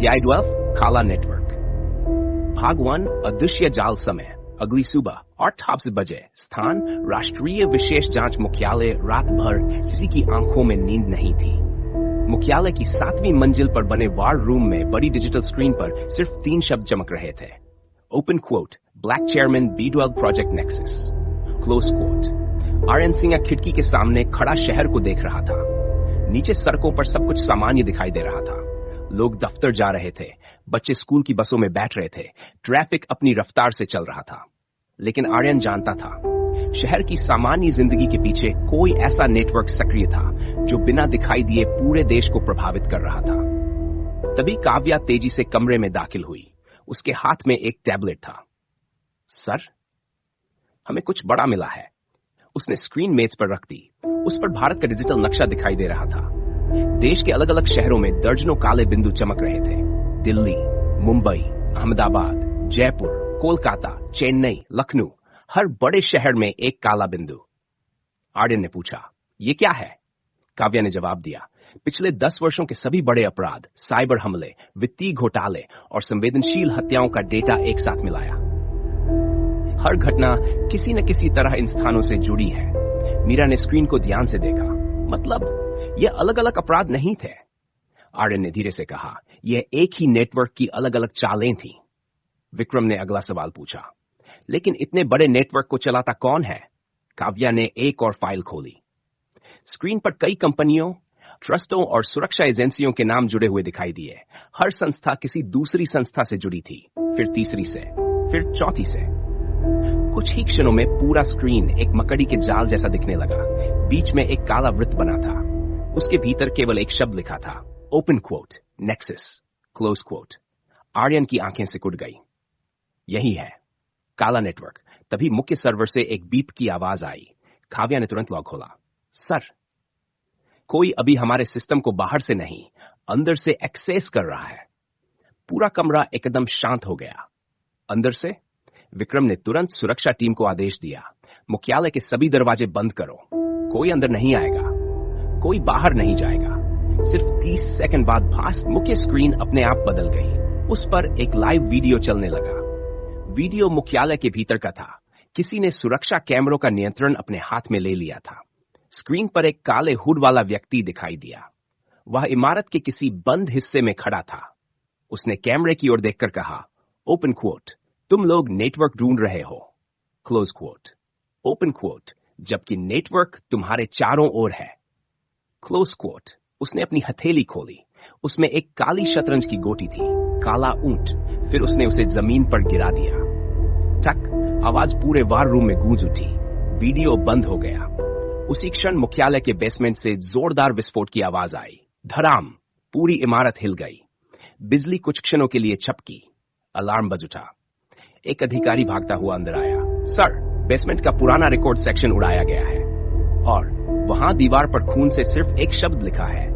अध्याय 12 काला नेटवर्क। भाग 1 अदृश्य जाल। समय अगली सुबह 8 बजे। स्थान राष्ट्रीय विशेष जांच मुख्यालय। रात भर किसी की आंखों में नींद नहीं थी। मुख्यालय की 7वीं मंजिल पर बने वार रूम में बड़ी डिजिटल स्क्रीन पर सिर्फ 3 शब्द चमक रहे थे। Open quote, black chairman B12 project nexus, close quote. Aryan Singh खिड़की के सामने खड़ा शहर को देख रहा था। नीचे सड़कों पर सब कुछ सामान्य दिखाई दे रहा था। लोग दफ्तर जा रहे थे, बच्चे स्कूल की बसों में बैठ रहे थे, ट्रैफिक अपनी रफ्तार से चल रहा था। लेकिन आर्यन जानता था, शहर की सामान्य जिंदगी के पीछे कोई ऐसा नेटवर्क सक्रिय था जो बिना दिखाई दिए पूरे देश को प्रभावित कर रहा था। तभी काव्या तेजी से कमरे में दाखिल हुई। उसके हाथ में एक टैबलेट था। सर, हमें कुछ बड़ा मिला है। उसने स्क्रीन मेज पर रख दी। उस पर भारत का डिजिटल नक्शा दिखाई दे रहा था। देश के अलग अलग शहरों में दर्जनों काले बिंदु चमक रहे थे। दिल्ली, मुंबई, अहमदाबाद, जयपुर, कोलकाता, चेन्नई, लखनऊ, हर बड़े शहर में एक काला बिंदु। आर्यन ने पूछा, ये क्या है? काव्या ने जवाब दिया, पिछले 10 वर्षों के सभी बड़े अपराध, साइबर हमले, वित्तीय घोटाले और संवेदनशील हत्याओं का डेटा एक साथ मिलाया। हर घटना किसी न किसी तरह इन स्थानों से जुड़ी है। मीरा ने स्क्रीन को ध्यान से देखा। मतलब ये अलग अलग अपराध नहीं थे। आर्यन ने धीरे से कहा, यह एक ही नेटवर्क की अलग अलग चालें थीं। विक्रम ने अगला सवाल पूछा, लेकिन इतने बड़े नेटवर्क को चलाता कौन है? काव्या ने एक और फाइल खोली। स्क्रीन पर कई कंपनियों, ट्रस्टों और सुरक्षा एजेंसियों के नाम जुड़े हुए दिखाई दिए। हर संस्था किसी दूसरी संस्था से जुड़ी थी, फिर तीसरी से, फिर चौथी से। कुछ ही क्षणों में पूरा स्क्रीन एक मकड़ी के जाल जैसा दिखने लगा। बीच में एक काला वृत्त बना था। उसके भीतर केवल एक शब्द लिखा था, open quote, nexus, close quote. Aryan की आंखें सिकुड़ गई। यही है काला नेटवर्क। तभी मुख्य सर्वर से एक बीप की आवाज आई। काव्या ने तुरंत लॉग खोला। सर, कोई अभी हमारे सिस्टम को बाहर से नहीं, अंदर से एक्सेस कर रहा है। पूरा कमरा एकदम शांत हो गया। अंदर से? विक्रम ने तुरंत सुरक्षा टीम को आदेश दिया, मुख्यालय के सभी दरवाजे बंद करो। कोई अंदर नहीं आएगा, कोई बाहर नहीं जाएगा। सिर्फ 30 सेकंड बाद भास्ट मुख्य स्क्रीन अपने आप बदल गई। उस पर एक लाइव वीडियो चलने लगा। वीडियो मुख्यालय के भीतर का था। किसी ने सुरक्षा कैमरों का नियंत्रण अपने हाथ में ले लिया था। स्क्रीन पर एक काले हुड वाला व्यक्ति दिखाई दिया। वह इमारत के किसी बंद हिस्से में खड़ा था। उसने कैमरे की ओर देखकर कहा, ओपन क्वोट, तुम लोग नेटवर्क ढूंढ रहे हो, क्लोज क्वोट। ओपन क्वोट, जबकि नेटवर्क तुम्हारे चारों ओर है, क्लोज क्वोट। उसने अपनी हथेली खोली। उसमें एक काली शतरंज की गोटी थी, काला ऊंट। फिर उसने उसे जमीन पर गिरा दिया। टक, आवाज पूरे वार रूम में गूंज उठी। वीडियो बंद हो गया। उसी क्षण मुख्यालय के बेसमेंट से जोरदार विस्फोट की आवाज आई। धड़ाम, पूरी इमारत हिल गई। बिजली कुछ क्षणों के लिए छपकी। अलार्म बज उठा। एक अधिकारी भागता हुआ अंदर आया। सर, बेसमेंट का पुराना रिकॉर्ड सेक्शन उड़ाया गया है और वहां दीवार पर खून से सिर्फ एक शब्द लिखा है,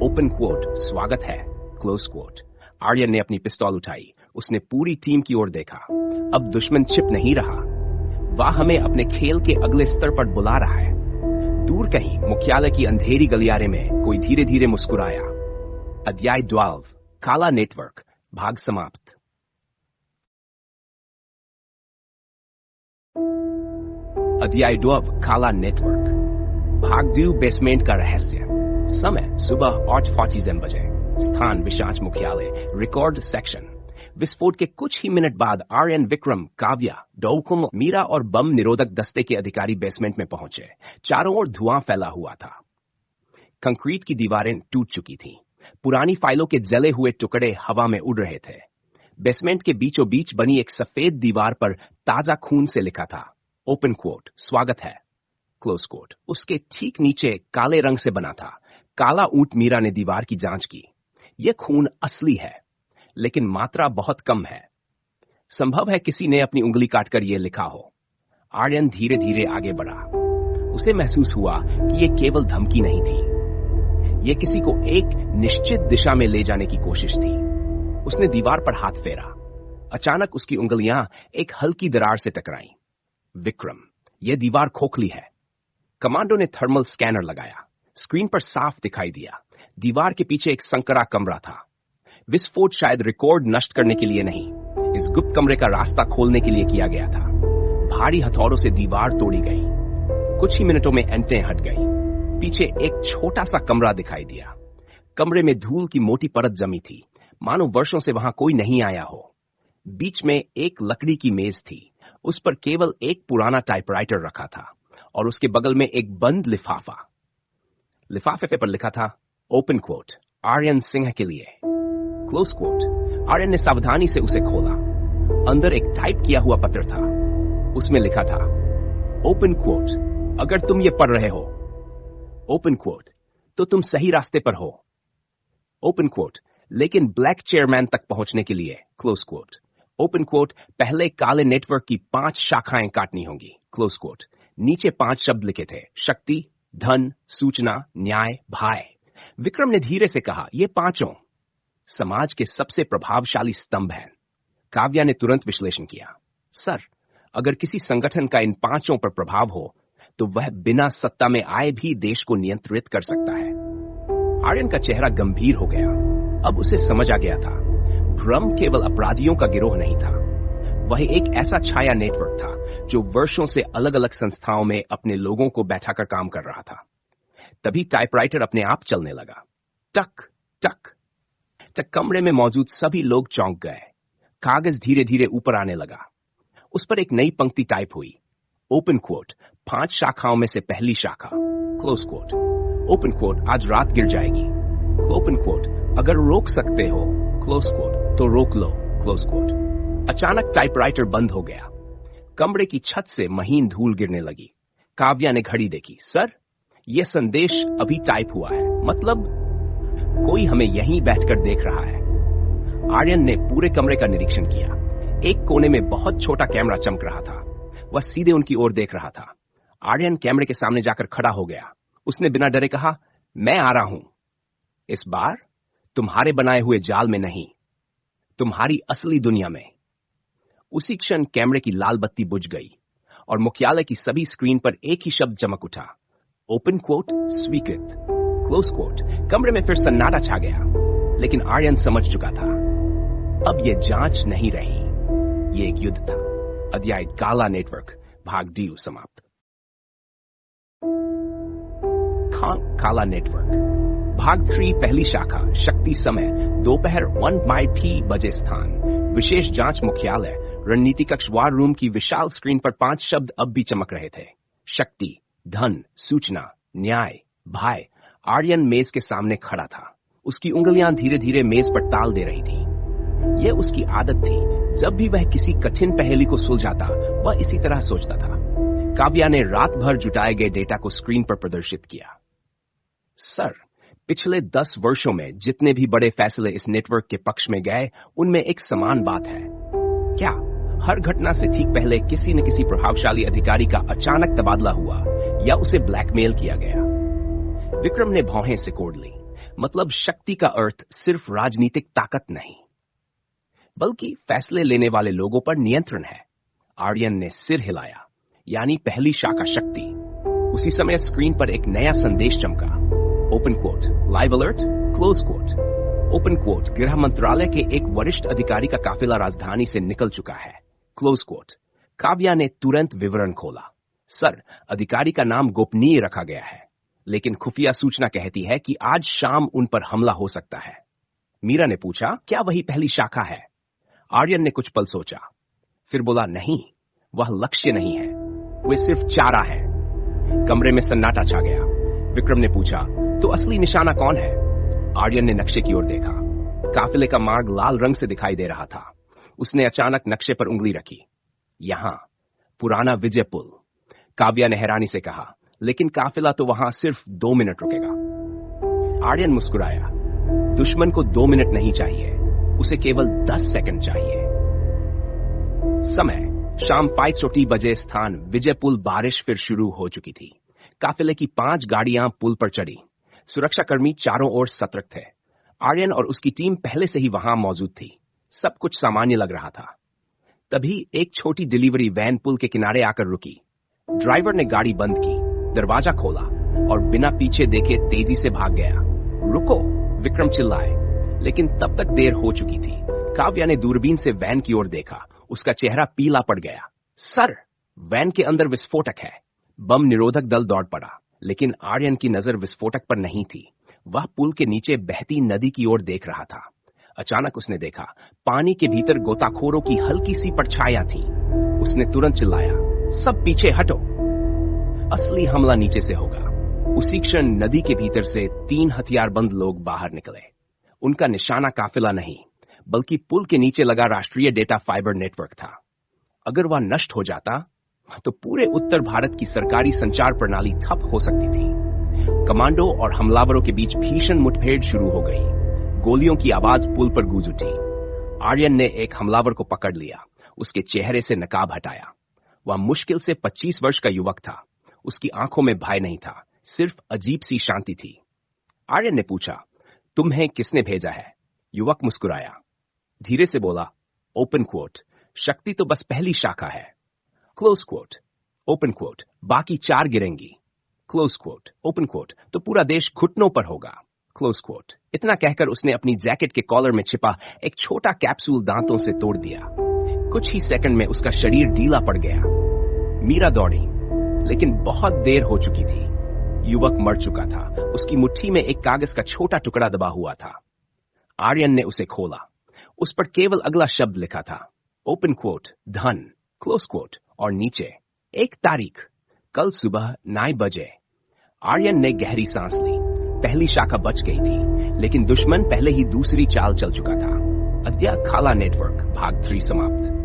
ओपन क्वोट, स्वागत है, क्लोज क्वोट। आर्यन ने अपनी पिस्तौल उठाई। उसने पूरी टीम की ओर देखा। अब दुश्मन छिप नहीं रहा। वह हमें अपने खेल के अगले स्तर पर बुला रहा है। दूर कहीं मुख्यालय की अंधेरी गलियारे में कोई धीरे धीरे मुस्कुराया। अध्याय 12 काला नेटवर्क, भाग समाप्त। अध्याय 12 काला नेटवर्क, भाग 2 बेसमेंट का रहस्य। समय सुबह 8:40 बजे। स्थान विशाच मुख्यालय, रिकॉर्ड सेक्शन। विस्फोट के कुछ ही मिनट बाद आर्यन, विक्रम, काव्या, डोकुम, मीरा और बम निरोधक दस्ते के अधिकारी बेसमेंट में पहुंचे। चारों ओर धुआं फैला हुआ था। कंक्रीट की दीवारें टूट चुकी थीं। पुरानी फाइलों के जले हुए टुकड़े हवा में उड़ रहे थे। बेसमेंट के बीचों बीच बनी एक सफेद दीवार पर ताजा खून से लिखा था, ओपन क्वोट, स्वागत है, क्लोज क्वोट। उसके ठीक नीचे काले रंग से बना था, काला ऊंट। मीरा ने दीवार की जांच की। यह खून असली है, लेकिन मात्रा बहुत कम है। संभव है किसी ने अपनी उंगली काटकर यह लिखा हो। आर्यन धीरे धीरे आगे बढ़ा। उसे महसूस हुआ कि यह केवल धमकी नहीं थी। यह किसी को एक निश्चित दिशा में ले जाने की कोशिश थी। उसने दीवार पर हाथ फेरा। अचानक उसकी उंगलियां एक हल्की दरार से टकराईं। विक्रम, यह दीवार खोखली है। कमांडो ने थर्मल स्कैनर लगाया। स्क्रीन पर साफ दिखाई दिया। दीवार के पीछे एक संकरा कमरा था। विस्फोट शायद रिकॉर्ड नष्ट करने के लिए नहीं, इस गुप्त कमरे का रास्ता खोलने के लिए किया गया था। भारी हथौड़ों से दीवार तोड़ी गई। कुछ ही मिनटों में एंटें हट गई। पीछे एक छोटा सा कमरा दिखाई दिया। कमरे में धूल की मोटी परत जमी थी, मानो वर्षों से वहां कोई नहीं आया हो। बीच में एक लकड़ी की मेज थी, उस पर केवल एक पुराना टाइपराइटर रखा था और उसके बगल में एक बंद लिफाफा। लिफाफे पर लिखा था ओपन क्वोट, आर्यन सिंह के लिए, क्लोज क्वोट। आर्यन ने सावधानी से उसे खोला। अंदर एक टाइप किया हुआ पत्र था। उसमें लिखा था ओपन क्वोट, अगर तुम ये पढ़ रहे हो, ओपन क्वोट, तो तुम सही रास्ते पर हो, ओपन क्वोट, लेकिन ब्लैक चेयरमैन तक पहुंचने के लिए, क्लोज क्वोट, ओपन क्वोट, पहले काले नेटवर्क की 5 शाखाएं काटनी होंगी, क्लोज क्वोट। नीचे 5 शब्द लिखे थे, शक्ति, धन, सूचना, न्याय, भय। विक्रम ने धीरे से कहा, ये पांचों समाज के सबसे प्रभावशाली स्तंभ हैं। काव्या ने तुरंत विश्लेषण किया, सर, अगर किसी संगठन का इन पांचों पर प्रभाव हो तो वह बिना सत्ता में आए भी देश को नियंत्रित कर सकता है। आर्यन का चेहरा गंभीर हो गया। अब उसे समझ आ गया था, भ्रम केवल अपराधियों का गिरोह नहीं था, वह एक ऐसा छाया नेटवर्क था जो वर्षों से अलग अलग संस्थाओं में अपने लोगों को बैठाकर काम कर रहा था। तभी टाइपराइटर अपने आप चलने लगा। टक टक टक। कमरे में मौजूद सभी लोग चौंक गए। कागज धीरे धीरे ऊपर आने लगा। उस पर एक नई पंक्ति टाइप हुई, ओपन क्वोट, 5 शाखाओं में से पहली शाखा, क्लोज क्वोट। ओपन क्वोट, आज रात गिर जाएगी, ओपन क्वोट, अगर रोक सकते हो, क्लोज क्वोट, तो रोक लो, क्लोज क्वोट। अचानक टाइपराइटर बंद हो गया। कमरे की छत से महीन धूल गिरने लगी। काव्या ने घड़ी देखी। सर, यह संदेश अभी टाइप हुआ है, मतलब कोई हमें यहीं बैठकर देख रहा है। आर्यन ने पूरे कमरे का निरीक्षण किया। एक कोने में बहुत छोटा कैमरा चमक रहा था। वह सीधे उनकी ओर देख रहा था। आर्यन कैमरे के सामने जाकर खड़ा हो गया। उसने बिना डरे कहा, मैं आ रहा हूं। इस बार तुम्हारे बनाए हुए जाल में नहीं, तुम्हारी असली दुनिया में। उसी क्षण कैमरे की लाल बत्ती बुझ गई और मुख्यालय की सभी स्क्रीन पर एक ही शब्द चमक उठा, ओपन क्वोट स्वीकृत, क्लोज क्वोट। कमरे में फिर सन्नाटा छा गया, लेकिन आर्यन समझ चुका था, अब यह जांच नहीं रही, यह एक युद्ध था। अध्याय काला नेटवर्क, भाग डी समाप्त। काला नेटवर्क, भाग 3, पहली शाखा, शक्ति समय, दोपहर 1 बजे स्थान, विशेष जांच मुख्यालय, रणनीति कक्ष वार रूम की विशाल स्क्रीन पर 5 शब्द अब भी चमक रहे थे, शक्ति, धन, सूचना, न्याय, भय। आर्यन मेज के सामने खड़ा था। उसकी उंगलियां धीरे धीरे मेज पर ताल दे रही थी। यह उसकी आदत थी। जब भी वह किसी कठिन पहेली को सुलझाता, वह इसी तरह सोचता था। काव्या ने रात भर जुटाए गए डेटा को स्क्रीन पर प्रदर्शित किया। सर, पिछले 10 वर्षों में जितने भी बड़े फैसले इस नेटवर्क के पक्ष में गए, उनमें एक समान बात है। क्या हर घटना से ठीक पहले किसी न किसी प्रभावशाली अधिकारी का अचानक तबादला हुआ या उसे ब्लैकमेल किया गया? विक्रम ने भौहें सिकोड़ ली। मतलब शक्ति का अर्थ सिर्फ राजनीतिक ताकत नहीं, बल्कि फैसले लेने वाले लोगों पर नियंत्रण है। आर्यन ने सिर हिलाया। यानी पहली शाखा शक्ति। उसी समय स्क्रीन पर एक नया संदेश चमका, open quote, live alert, close quote. Open quote, गृह मंत्रालय के एक वरिष्ठ अधिकारी का काफिला राजधानी से निकल चुका है, क्लोज क्वोट। काव्या ने तुरंत विवरण खोला। सर, अधिकारी का नाम गोपनीय रखा गया है, लेकिन खुफिया सूचना कहती है कि आज शाम उन पर हमला हो सकता है। मीरा ने पूछा, क्या वही पहली शाखा है? आर्यन ने कुछ पल सोचा, फिर बोला, नहीं, वह लक्ष्य नहीं है, वे सिर्फ चारा है। कमरे में सन्नाटा छा गया। विक्रम ने पूछा, तो असली निशाना कौन है? आर्यन ने नक्शे की ओर देखा। काफिले का मार्ग लाल रंग से दिखाई दे रहा था। उसने अचानक नक्शे पर उंगली रखी। यहां, पुराना विजय पुल। काव्या ने हैरानी से कहा, लेकिन काफिला तो वहां सिर्फ 2 मिनट रुकेगा। आर्यन मुस्कुराया। दुश्मन को 2 मिनट नहीं चाहिए, उसे केवल 10 सेकंड चाहिए। समय शाम 5:30 बजे स्थान, विजय पुल। बारिश फिर शुरू हो चुकी थी। काफिले की 5 गाड़ियां पुल पर चढ़ी। सुरक्षाकर्मी चारों ओर सतर्क थे। आर्यन और उसकी टीम पहले से ही वहां मौजूद थी। सब कुछ सामान्य लग रहा था। तभी एक छोटी डिलीवरी वैन पुल के किनारे आकर रुकी। ड्राइवर ने गाड़ी बंद की, दरवाजा खोला और बिना पीछे देखे तेजी से भाग गया। रुको, विक्रम चिल्लाए। लेकिन तब तक देर हो चुकी थी। काव्या ने दूरबीन से वैन की ओर देखा। उसका चेहरा पीला पड़ गया। सर, वैन के अंदर विस्फोटक है। बम निरोधक दल दौड़ पड़ा, लेकिन आर्यन की नजर विस्फोटक पर नहीं थी। वह पुल के नीचे बहती नदी की ओर देख रहा था। अचानक उसने देखा, पानी के भीतर गोताखोरों की हल्की सी परछाइयां थी। उसने तुरंत चिल्लाया, सब पीछे हटो, असली हमला नीचे से होगा। उसी क्षण नदी के भीतर से 3 हथियारबंद लोग बाहर निकले। उनका निशाना काफिला नहीं, बल्कि पुल के नीचे लगा राष्ट्रीय डेटा फाइबर नेटवर्क था। अगर वह नष्ट हो जाता तो पूरे उत्तर भारत की सरकारी संचार प्रणाली ठप हो सकती थी। कमांडो और हमलावरों के बीच भीषण मुठभेड़ शुरू हो गई। गोलियों की आवाज पुल पर गूंज उठी। आर्यन ने एक हमलावर को पकड़ लिया। उसके चेहरे से नकाब हटाया। वह मुश्किल से 25 वर्ष का युवक था। उसकी आंखों में भय नहीं था, सिर्फ अजीब सी शांति थी। आर्यन ने पूछा, तुम्हें किसने भेजा है? युवक मुस्कुराया, धीरे से बोला, ओपन क्वोट, शक्ति तो बस पहली शाखा है। क्लोज क्वोट, ओपन क्वोट, बाकी 4 गिरेंगी। क्लोज क्वोट, ओपन क्वोट, तो पूरा देश घुटनों पर होगा। Close quote. इतना कहकर उसने अपनी जैकेट के कॉलर में छिपा एक छोटा कैप्सूल दांतों से तोड़ दिया। कुछ ही सेकंड में उसका शरीर ढीला पड़ गया। मीरा दौड़ी, लेकिन बहुत देर हो चुकी थी। युवक मर चुका था। उसकी मुट्ठी में एक कागज का छोटा टुकड़ा दबा हुआ था। आर्यन ने उसे खोला। उस पर केवल अगला शब्द लिखा था, ओपन क्वोट, धन, क्लोज क्वोट, और नीचे एक तारीख, कल सुबह 9 बजे। आर्यन ने गहरी सांस ली। पहली शाखा बच गई थी, लेकिन दुश्मन पहले ही दूसरी चाल चल चुका था। अद्या खाला नेटवर्क भाग 3 समाप्त।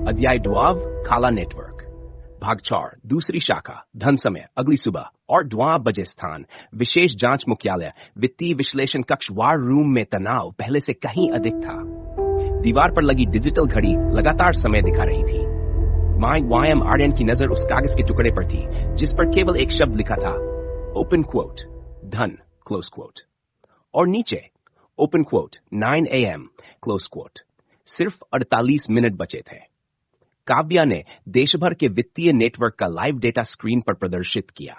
अध्याय ड्वाव खाला नेटवर्क भाग 4 दूसरी शाखा, धन समय, अगली सुबह और 12 बजे स्थान, विशेष जांच मुख्यालय, वित्तीय विश्लेषण कक्ष, वार रूम में तनाव पहले से कहीं अधिक था। दीवार पर लगी डिजिटल घड़ी लगातार समय दिखा रही थी। वायम आर्यन की नजर उस कागज के टुकड़े पर थी जिस पर केवल एक शब्द लिखा था, ओपन क्वोट, धन, क्लोज क्वोट, और नीचे open quote 9 AM, close quote. सिर्फ 48 मिनट बचे थे। काव्या ने देश भर के वित्तीय नेटवर्क का लाइव डेटा स्क्रीन पर प्रदर्शित किया।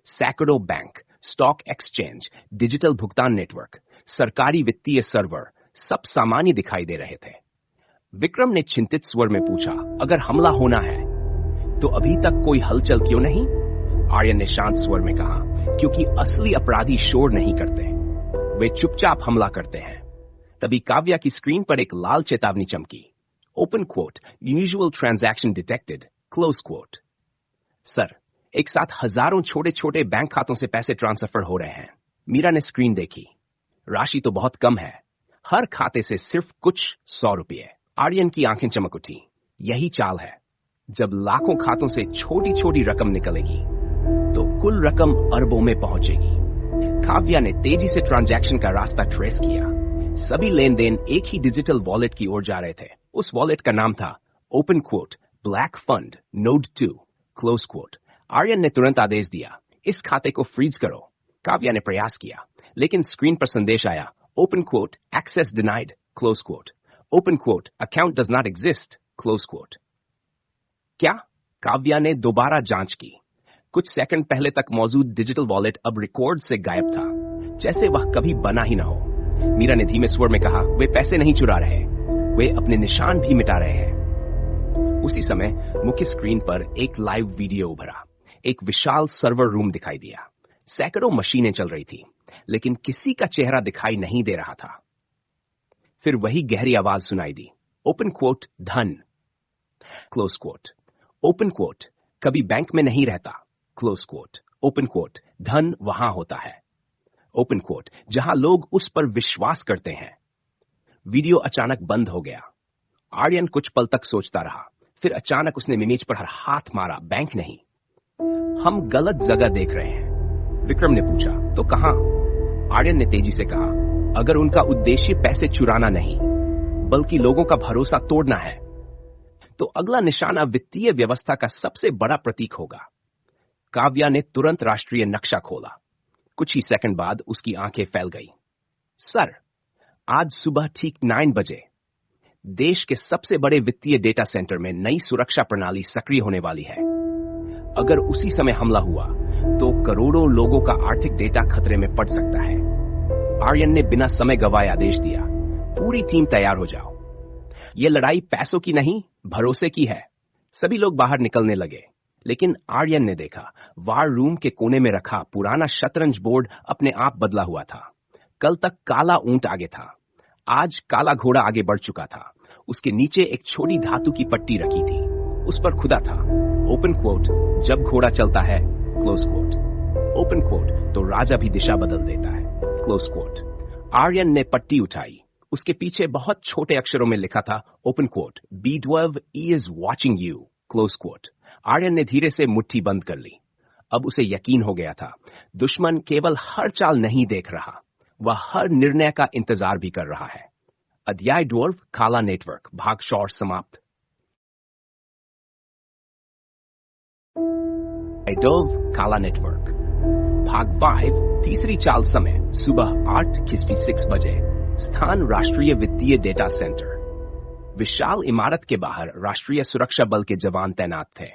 सैकड़ों बैंक, स्टॉक एक्सचेंज, डिजिटल भुगतान नेटवर्क, सरकारी वित्तीय सर्वर, सब सामान्य दिखाई दे रहे थे। विक्रम ने चिंतित स्वर में पूछा, अगर हमला होना है तो अभी तक कोई हलचल क्यों नहीं? आर्यन ने शांत स्वर में कहा, क्योंकि असली अपराधी शोर नहीं करते, वे चुपचाप हमला करते हैं। तभी काव्या की स्क्रीन पर एक लाल चेतावनी चमकी, open quote, usual transaction detected, close quote. Sir, एक साथ हजारों छोटे छोटे बैंक खातों से पैसे ट्रांसफर हो रहे हैं। मीरा ने स्क्रीन देखी। राशि तो बहुत कम है, हर खाते से सिर्फ कुछ 100 रुपये। आर्यन की आंखें चमक उठी। यही चाल है, जब लाखों खातों से छोटी छोटी रकम निकलेगी तो कुल रकम अरबों में पहुंचेगी। काव्या ने तेजी से ट्रांजैक्शन का रास्ता ट्रेस किया। सभी लेन देन एक ही डिजिटल वॉलेट की ओर जा रहे थे। उस वॉलेट का नाम था open quote, black fund, node 2, close quote. Aryan ने तुरंत आदेश दिया, इस खाते को फ्रीज करो। काव्या ने प्रयास किया, लेकिन स्क्रीन पर संदेश आया, open quote, access denied, close quote. Open quote, account does not exist, close quote. क्या? काव्या ने दोबारा जांच की। कुछ सेकंड पहले तक मौजूद डिजिटल वॉलेट अब रिकॉर्ड से गायब था, जैसे वह कभी बना ही ना हो। मीरा ने धीमे स्वर में कहा, वे पैसे नहीं चुरा रहे, वे अपने निशान भी मिटा रहे हैं। उसी समय मुख्य स्क्रीन पर एक लाइव वीडियो उभरा। एक विशाल सर्वर रूम दिखाई दिया। सैकड़ों मशीनें चल रही थी, लेकिन किसी का चेहरा दिखाई नहीं दे रहा था। फिर वही गहरी आवाज सुनाई दी, ओपन क्वोट, धन, क्लोज क्वोट। ओपन क्वोट कभी बैंक में नहीं रहता, क्लोज क्वोट। ओपन क्वोट, धन वहां होता है। ओपन क्वोट, जहां लोग उस पर विश्वास करते हैं। वीडियो अचानक बंद हो गया। आर्यन कुछ पल तक सोचता रहा, फिर अचानक उसने इमेज पर हर हाथ मारा, बैंक नहीं, हम गलत जगह देख रहे हैं। विक्रम ने पूछा, तो कहां? आर्यन ने तेजी से कहा, अगर उनका उद्देश्य पैसे चुराना नहीं, बल्कि लोगों का भरोसा तोड़ना है, तो अगला निशाना वित्तीय व्यवस्था का सबसे बड़ा प्रतीक होगा। काव्या ने तुरंत राष्ट्रीय नक्शा खोला। कुछ ही सेकंड बाद उसकी आंखें फैल गई। सर, आज सुबह ठीक 9 बजे देश के सबसे बड़े वित्तीय डेटा सेंटर में नई सुरक्षा प्रणाली सक्रिय होने वाली है। अगर उसी समय हमला हुआ तो करोड़ों लोगों का आर्थिक डेटा खतरे में पड़ सकता है। आर्यन ने बिना समय गवाए आदेश दिया, पूरी टीम तैयार हो जाओ। यह लड़ाई पैसों की नहीं, भरोसे की है। सभी लोग बाहर निकलने लगे, लेकिन आर्यन ने देखा वार रूम के कोने में रखा पुराना शतरंज बोर्ड अपने आप बदला हुआ था। कल तक काला ऊंट आगे था, आज काला घोड़ा आगे बढ़ चुका था। उसके नीचे एक छोटी धातु की पट्टी रखी थी, उस पर खुदा था, ओपन कोट, जब घोड़ा चलता है, क्लोज कोट। ओपन कोट तो राजा भी दिशा बदल देता है, क्लोज कोट। आर्यन ने पट्टी उठाई, उसके पीछे बहुत छोटे अक्षरों में लिखा था open quote, B12 is watching you, close quote. Aryan ने धीरे से मुट्ठी बंद कर ली। अब उसे यकीन हो गया था, दुश्मन केवल हर चाल नहीं देख रहा, वह हर निर्णय का इंतजार भी कर रहा है। अध्याय ड्वार्फ काला नेटवर्क भाग 4 समाप्त। ड्वार्फ काला नेटवर्क भाग 5 तीसरी चाल समय सुबह 8:66 बजे। स्थान राष्ट्रीय वित्तीय डेटा सेंटर। विशाल इमारत के बाहर राष्ट्रीय सुरक्षा बल के जवान तैनात थे।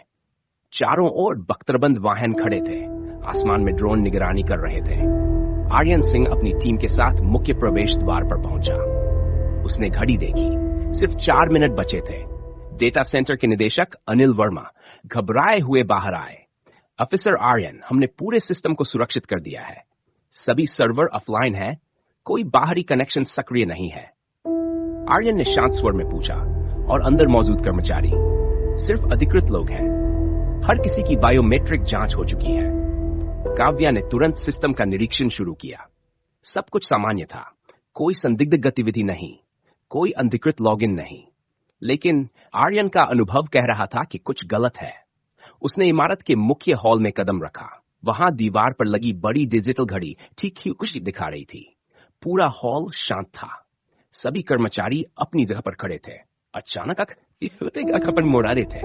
चारों ओर बख्तरबंद वाहन खड़े थे, आसमान में ड्रोन निगरानी कर रहे थे। आर्यन सिंह अपनी टीम के साथ मुख्य प्रवेश द्वार पर पहुंचा। उसने घड़ी देखी, सिर्फ 4 मिनट बचे थे। डेटा सेंटर के निदेशक अनिल वर्मा घबराए हुए बाहर आए। ऑफिसर आर्यन, हमने पूरे सिस्टम को सुरक्षित कर दिया है। सभी सर्वर ऑफलाइन है, कोई बाहरी कनेक्शन सक्रिय नहीं है। आर्यन ने शांत स्वर में पूछा, और अंदर मौजूद कर्मचारी? सिर्फ अधिकृत लोग हैं। हर किसी की बायोमेट्रिक जांच हो चुकी है। काव्या ने तुरंत सिस्टम का निरीक्षण शुरू किया। सब कुछ सामान्य था, कोई संदिग्ध गतिविधि नहीं, कोई अनधिकृत लॉगिन नहीं। लेकिन आर्यन का अनुभव कह रहा था कि कुछ गलत है। उसने इमारत के मुख्य हॉल में कदम रखा। वहां दीवार पर लगी बड़ी डिजिटल घड़ी ठीक ही कुछ दिखा रही थी। पूरा हॉल शांत था। सभी कर्मचारी अपनी जगह पर खड़े थे। अचानक मोड़ारे थे।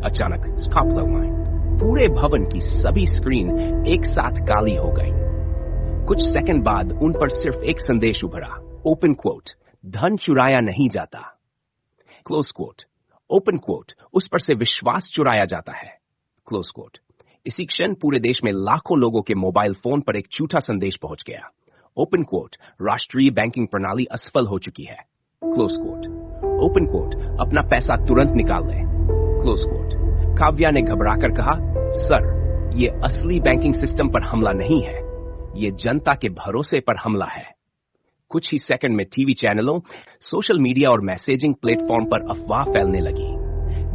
अचानक स्टॉप लाइन। पूरे भवन की सभी स्क्रीन एक साथ काली हो गई। कुछ सेकंड बाद उन पर सिर्फ एक संदेश उभरा, ओपन कोट, धन चुराया नहीं जाता, क्लोज कोट। ओपन कोट, उस पर से विश्वास चुराया जाता है, क्लोज कोट। इसी क्षण पूरे देश में लाखों लोगों के मोबाइल फोन पर एक झूठा संदेश पहुंच गया, ओपन कोट, राष्ट्रीय बैंकिंग प्रणाली असफल हो चुकी है, क्लोज कोट। ओपन कोट, अपना पैसा तुरंत निकाल ले, क्लोज कोट। काव्या ने घबराकर कहा, सर, ये असली बैंकिंग सिस्टम पर हमला नहीं है, ये जनता के भरोसे पर हमला है। कुछ ही सेकंड में टीवी चैनलों, सोशल मीडिया और मैसेजिंग प्लेटफॉर्म पर अफवाह फैलने लगी।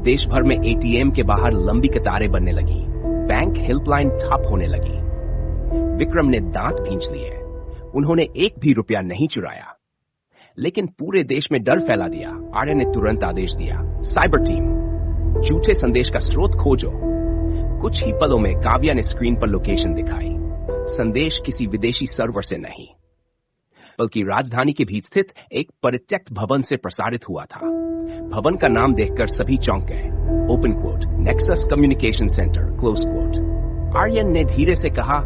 देश भर में एटीएम के बाहर लंबी कतारें बनने लगी, बैंक हेल्पलाइन ठप होने लगी। विक्रम ने दांत भींच लिए। उन्होंने एक भी रुपया नहीं चुराया, लेकिन पूरे देश में डर फैला दिया। आर्यन ने तुरंत आदेश दिया, साइबर टीम, झूठे संदेश का स्रोत खोजो। कुछ ही पलों में काव्या ने स्क्रीन पर लोकेशन दिखाई। संदेश किसी विदेशी सर्वर से नहीं, बल्कि राजधानी के भीतर स्थित एक परित्यक्त भवन से प्रसारित हुआ था। भवन का नाम देखकर सभी चौंक गए, open quote, nexus communication centre, close quote. Aryan ने धीरे से कहा,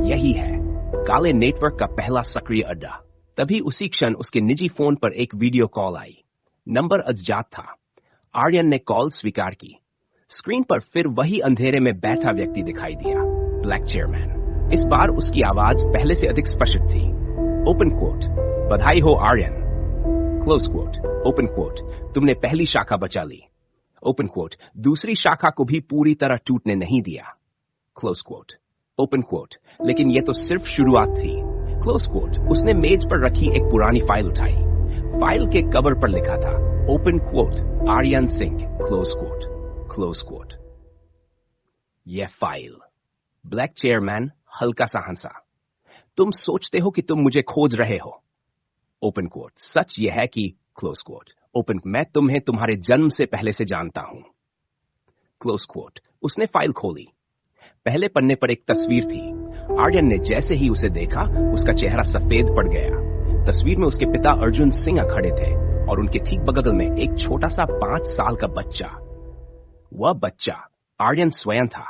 यही है काले नेटवर्क का पहला सक्रिय अड्डा। तभी उसी क्षण उसके निजी फोन पर एक वीडियो कॉल आई। नंबर अज्ञात था। आर्यन ने कॉल स्वीकार की। स्क्रीन पर फिर वही अंधेरे में बैठा व्यक्ति दिखाई दिया, ब्लैक चेयरमैन। इस बार उसकी आवाज पहले से अधिक स्पष्ट थी, ओपन कोट, बधाई हो Aryan, close quote. Open quote, तुमने पहली शाखा बचा ली, ओपन कोट, दूसरी शाखा को भी पूरी तरह टूटने नहीं दिया, क्लोज कोट। ओपन कोट, लेकिन यह तो सिर्फ शुरुआत थी, क्लोज कोट। उसने मेज पर रखी एक पुरानी फाइल उठाई। फाइल के कवर पर लिखा था, open quote, Aryan Singh, close quote, close quote. यह फाइल। ब्लैक चेयरमैन हल्का सा हंसा। तुम सोचते हो कि तुम मुझे खोज रहे हो, ओपन कोट। सच यह है कि, क्लोज कोट, ओपन, मैं तुम्हें तुम्हारे जन्म से पहले से जानता हूं, क्लोज कोट। उसने फाइल खोली। पहले पन्ने पर एक तस्वीर थी। आर्यन ने जैसे ही उसे देखा, उसका चेहरा सफेद पड़ गया। तस्वीर में उसके पिता अर्जुन सिंह खड़े थे और उनके ठीक बगल में एक छोटा सा 5 साल का बच्चा। वह बच्चा आर्यन स्वयं था।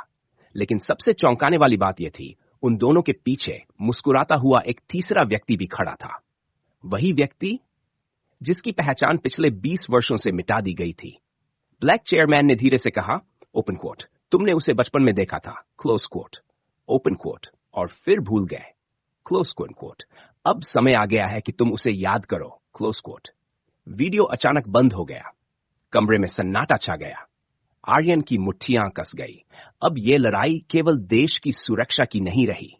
लेकिन सबसे चौंकाने वाली बात यह थी, उन दोनों के पीछे मुस्कुराता हुआ एक तीसरा व्यक्ति भी खड़ा था। वही व्यक्ति जिसकी पहचान पिछले 20 वर्षों से मिटा दी गई थी। ब्लैक चेयरमैन ने धीरे से कहा, ओपन कोट, तुमने उसे बचपन में देखा था, क्लोज कोट, ओपन कोट, और फिर भूल गए, क्लोज कोट। अब समय आ गया है कि तुम उसे याद करो, क्लोज कोट। वीडियो अचानक बंद हो गया। कमरे में सन्नाटा छा गया। आर्यन की मुट्ठियां कस गई। अब यह लड़ाई केवल देश की सुरक्षा की नहीं रही,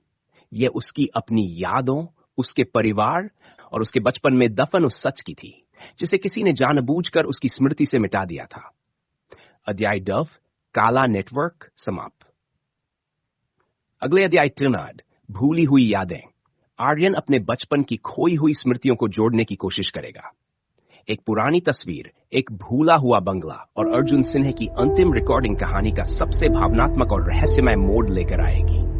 यह उसकी अपनी यादों, उसके परिवार और उसके बचपन में दफन उस सच की थी जिसे किसी ने जानबूझकर उसकी स्मृति से मिटा दिया था। अध्याय डव, काला नेटवर्क, समाप्त। अगले अध्याय ट्रिनाड, भूली हुई यादें। आर्यन अपने बचपन की खोई हुई स्मृतियों को जोड़ने की कोशिश करेगा। एक पुरानी तस्वीर, एक भूला हुआ बंगला और अर्जुन सिन्हा की अंतिम रिकॉर्डिंग कहानी का सबसे भावनात्मक और रहस्यमय मोड़ लेकर आएगी।